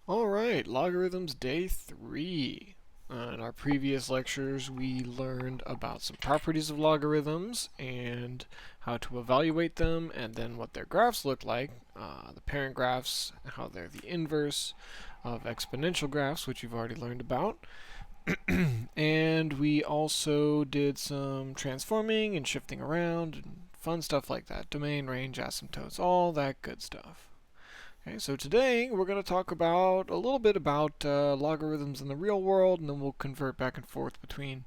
Alright, Logarithms Day 3. In our previous lectures, we learned about some properties of logarithms and how to evaluate them, and then what their graphs look like. The parent graphs, how they're the inverse of exponential graphs, which you've already learned about. And we also did some transforming and shifting around and fun stuff like that. Domain, range, asymptotes, all that good stuff. Okay, so today we're going to talk about a little bit about logarithms in the real world, and then we'll convert back and forth between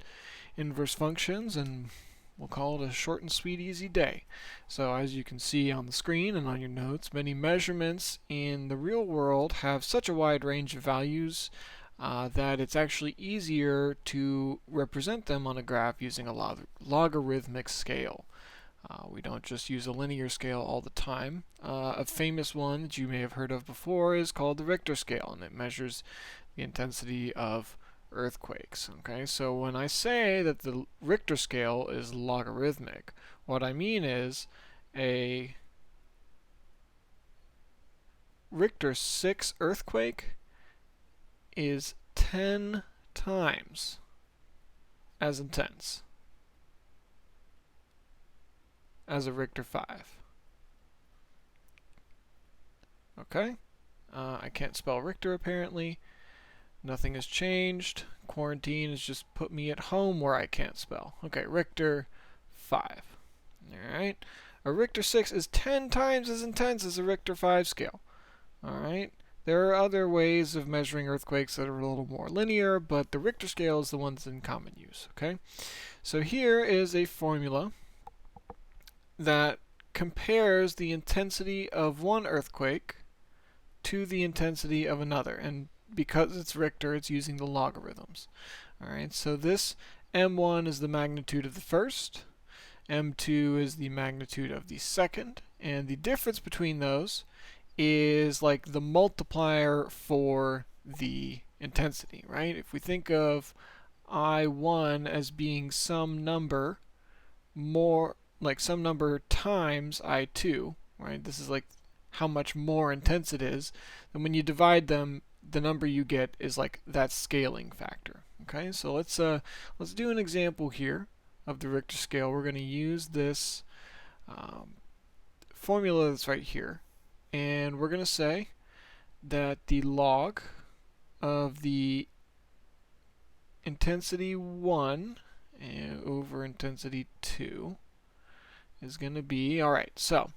inverse functions, and we'll call it a short and sweet easy day. So as you can see on the screen and on your notes, many measurements in the real world have such a wide range of values that it's actually easier to represent them on a graph using a logarithmic scale. We don't just use a linear scale all the time. A famous one that you may have heard of before is called the Richter scale, and it measures the intensity of earthquakes. Okay, so when I say that the Richter scale is logarithmic, what I mean is a Richter 6 earthquake is 10 times as intense as a Richter 5. Okay? I can't spell Richter apparently. Nothing has changed. Quarantine has just put me at home where I can't spell. Okay, Richter 5. Alright? A Richter 6 is 10 times as intense as a Richter 5 scale. Alright? There are other ways of measuring earthquakes that are a little more linear, but the Richter scale is the one that's in common use. Okay? So here is a formula that compares the intensity of one earthquake to the intensity of another. And because it's Richter, it's using the logarithms. Alright, so this m1 is the magnitude of the first, m2 is the magnitude of the second, and the difference between those is like the multiplier for the intensity, right? If we think of I1 as being some number more, like some number times I2, right? This is like how much more intense it is. And when you divide them, the number you get is like that scaling factor. Okay, so let's do an example here of the Richter scale. We're going to use this formula that's right here, and we're going to say that the log of the intensity 1 over intensity 2 is going to be, alright, so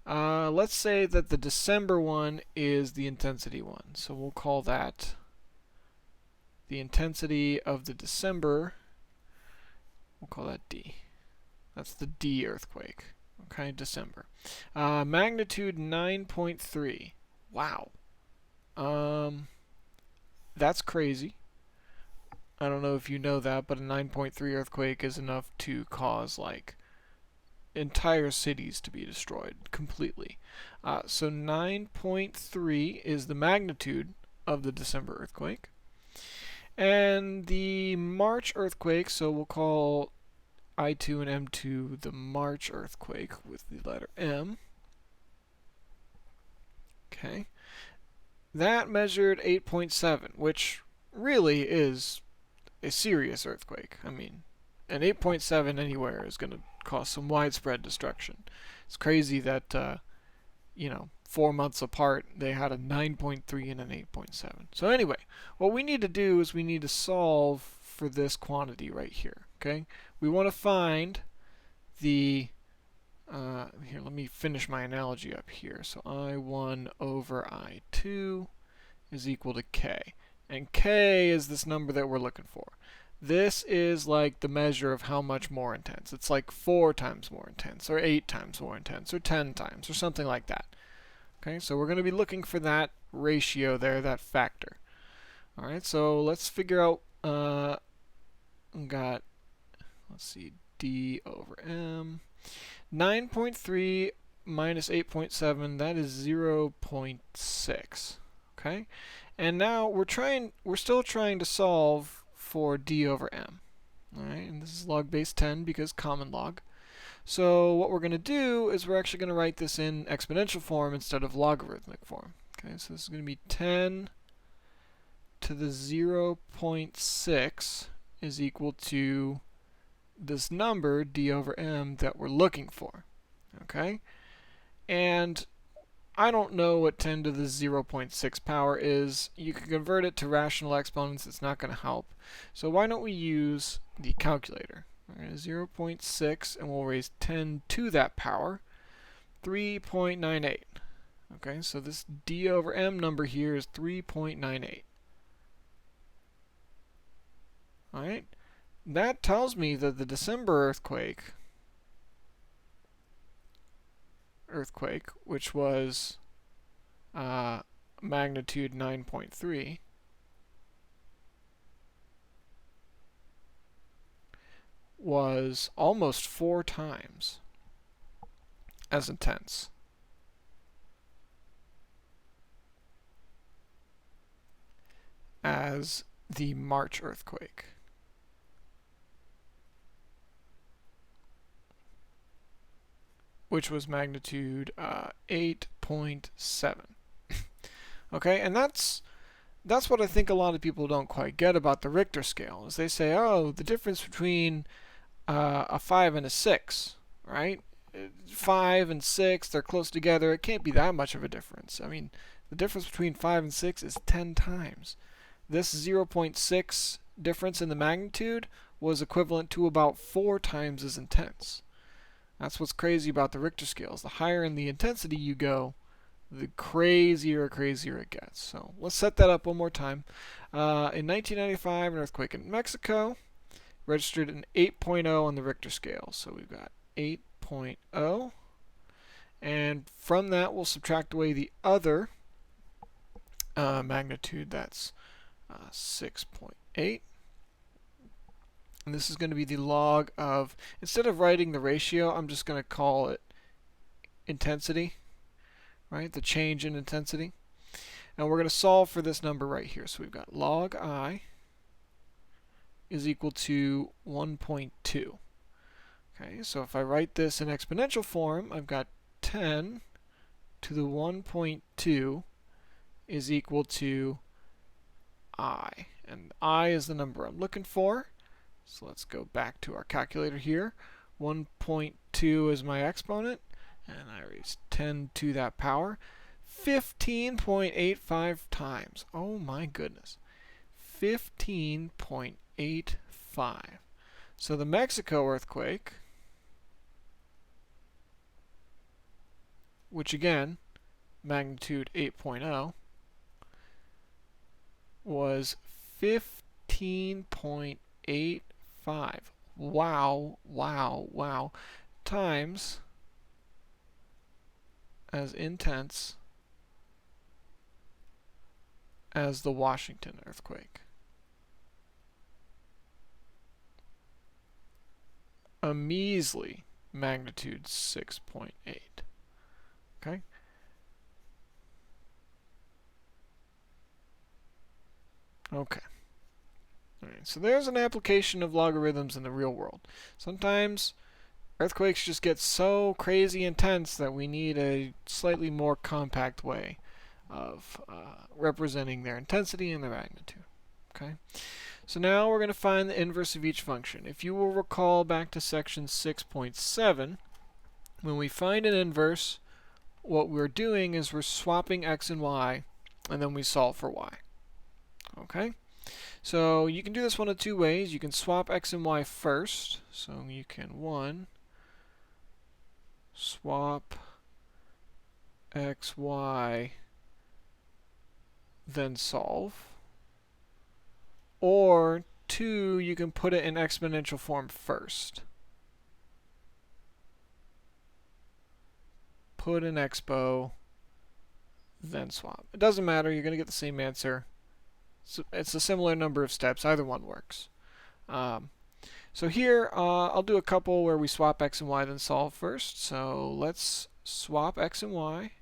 let's say that the December one is the intensity one. So we'll call that the intensity of the December. We'll call that D. That's the D earthquake. Okay, December. Magnitude 9.3. Wow. That's crazy. I don't know if you know that, but a 9.3 earthquake is enough to cause like entire cities to be destroyed completely. So 9.3 is the magnitude of the December earthquake. And the March earthquake, so we'll call I2 and M2 the March earthquake with the letter M. Okay. That measured 8.7, which really is a serious earthquake. I mean, an 8.7 anywhere is going to cause some widespread destruction. It's crazy that, 4 months apart, they had a 9.3 and an 8.7. So anyway, what we need to do is we need to solve for this quantity right here. Okay, we want to find the here, let me finish my analogy up here. So I1 over I2 is equal to k, and k is this number that we're looking for. This is like the measure of how much more intense. It's like 4 times more intense, or 8 times more intense, or 10 times, or something like that. Okay, so we're going to be looking for that ratio there, that factor. Alright, so let's figure out, let's see, D over M. 9.3 minus 8.7, that is 0.6. Okay, and now we're still trying to solve for D over M. Alright, and this is log base 10 because common log. So what we're going to do is we're actually going to write this in exponential form instead of logarithmic form. Okay, so this is going to be 10 to the 0.6 is equal to this number, d over m, that we're looking for. Okay? And I don't know what 10 to the 0.6 power is. You can convert it to rational exponents. It's not going to help. So why don't we use the calculator? 0.6, and we'll raise 10 to that power. 3.98. Okay, so this d over m number here is 3.98. Alright, that tells me that the December earthquake, which was magnitude 9.3, was almost 4 times as intense as the March earthquake. Which was magnitude 8.7. Okay, and that's what I think a lot of people don't quite get about the Richter scale, is they say, oh, the difference between a 5 and a 6, right? 5 and 6, they're close together. It can't be that much of a difference. I mean, the difference between 5 and 6 is 10 times. This 0.6 difference in the magnitude was equivalent to about 4 times as intense. That's what's crazy about the Richter scales. The higher in the intensity you go, the crazier it gets. So let's set that up one more time. In 1995, an earthquake in Mexico registered an 8.0 on the Richter scale. So we've got 8.0. And from that, we'll subtract away the other magnitude. That's 6.8. And this is going to be the log of, instead of writing the ratio, I'm just going to call it intensity, right? The change in intensity. And we're going to solve for this number right here. So we've got log I is equal to 1.2. Okay, so if I write this in exponential form, I've got 10 to the 1.2 is equal to I. And I is the number I'm looking for. So let's go back to our calculator here. 1.2 is my exponent, and I raise 10 to that power. 15.85 times. Oh my goodness. 15.85. So the Mexico earthquake, which again, magnitude 8.0, was 15.85. Wow. Times as intense as the Washington earthquake. A measly magnitude 6.8. Okay? Okay. Alright, so there's an application of logarithms in the real world. Sometimes earthquakes just get so crazy intense that we need a slightly more compact way of representing their intensity and their magnitude. Okay? So now we're going to find the inverse of each function. If you will recall back to section 6.7, when we find an inverse, what we're doing is we're swapping x and y, and then we solve for y. Okay? So you can do this one of two ways. You can swap x and y first. So you can, 1, swap x, y, then solve. Or 2, you can put it in exponential form first. Put in expo, then swap. It doesn't matter. You're going to get the same answer. So it's a similar number of steps. Either one works. So here, I'll do a couple where we swap x and y, then solve first. So let's swap x and y.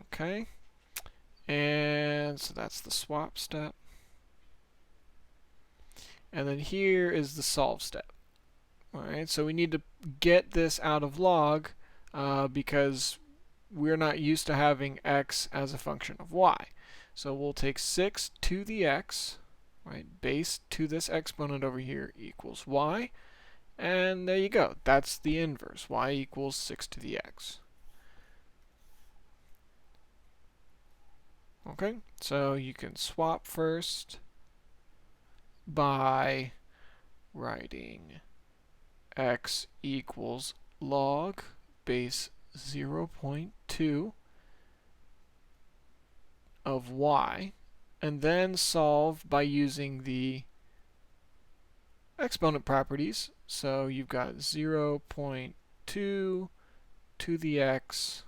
Okay. And so that's the swap step. And then here is the solve step. Alright, so we need to get this out of log because we're not used to having x as a function of y. So we'll take 6 to the x, right? Base to this exponent over here equals y. And there you go. That's the inverse. Y equals 6 to the x. Okay, so you can swap first by writing x equals log base 0.2 of y, and then solve by using the exponent properties. So you've got 0.2 to the x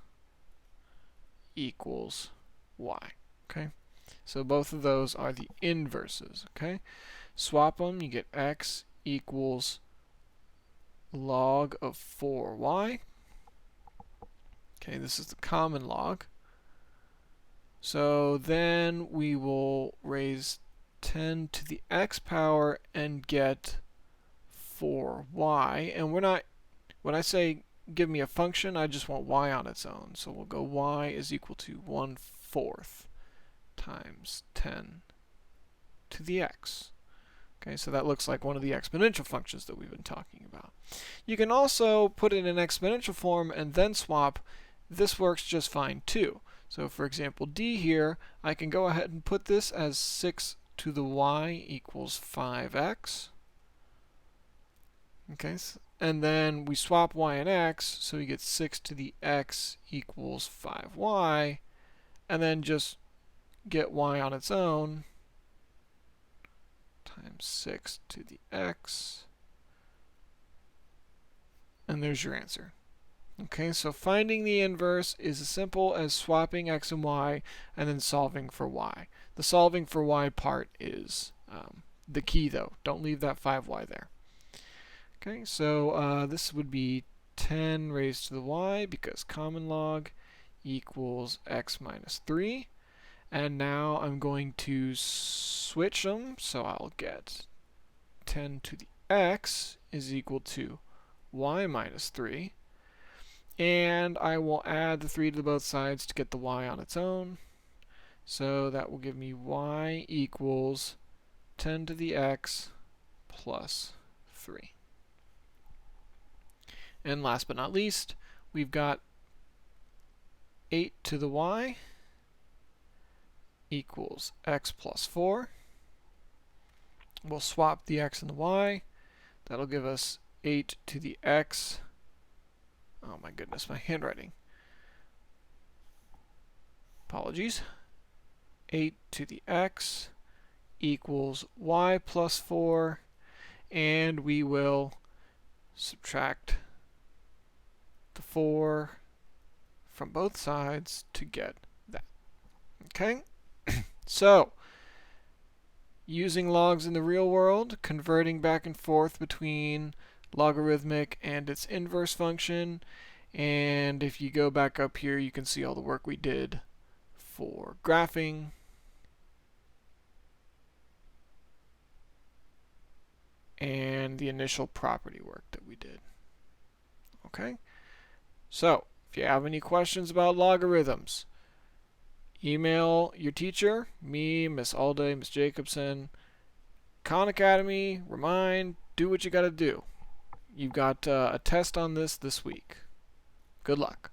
equals y. Okay, so both of those are the inverses. Okay, swap them, you get x equals log of 4y. Okay, this is the common log. So then we will raise 10 to the x power and get 4y. And we're not, when I say give me a function, I just want y on its own. So we'll go y is equal to 1/4 times 10 to the x. Okay, so that looks like one of the exponential functions that we've been talking about. You can also put it in exponential form and then swap. This works just fine too. So for example, d here, I can go ahead and put this as 6 to the y equals 5x. Okay, and then we swap y and x, so we get 6 to the x equals 5y, and then just get y on its own, times 6 to the x, and there's your answer. Okay, so finding the inverse is as simple as swapping x and y and then solving for y. The solving for y part is the key though. Don't leave that 5y there. Okay, so this would be 10 raised to the y because common log equals x minus 3. And now I'm going to switch them, so I'll get 10 to the x is equal to y minus 3. And I will add the 3 to both sides to get the y on its own. So that will give me y equals 10 to the x plus 3. And last but not least, we've got 8 to the y equals x plus 4. We'll swap the x and the y. That'll give us 8 to the x. Oh my goodness, my handwriting. Apologies. 8 to the x equals y plus 4. And we will subtract the 4 from both sides to get that. Okay? So, using logs in the real world, converting back and forth between logarithmic and its inverse function, and if you go back up here you can see all the work we did for graphing, and the initial property work that we did. Okay? So, if you have any questions about logarithms, email your teacher, me, Miss Alday, Miss Jacobson. Khan Academy, remind, do what you gotta do. You've got a test on this week. Good luck.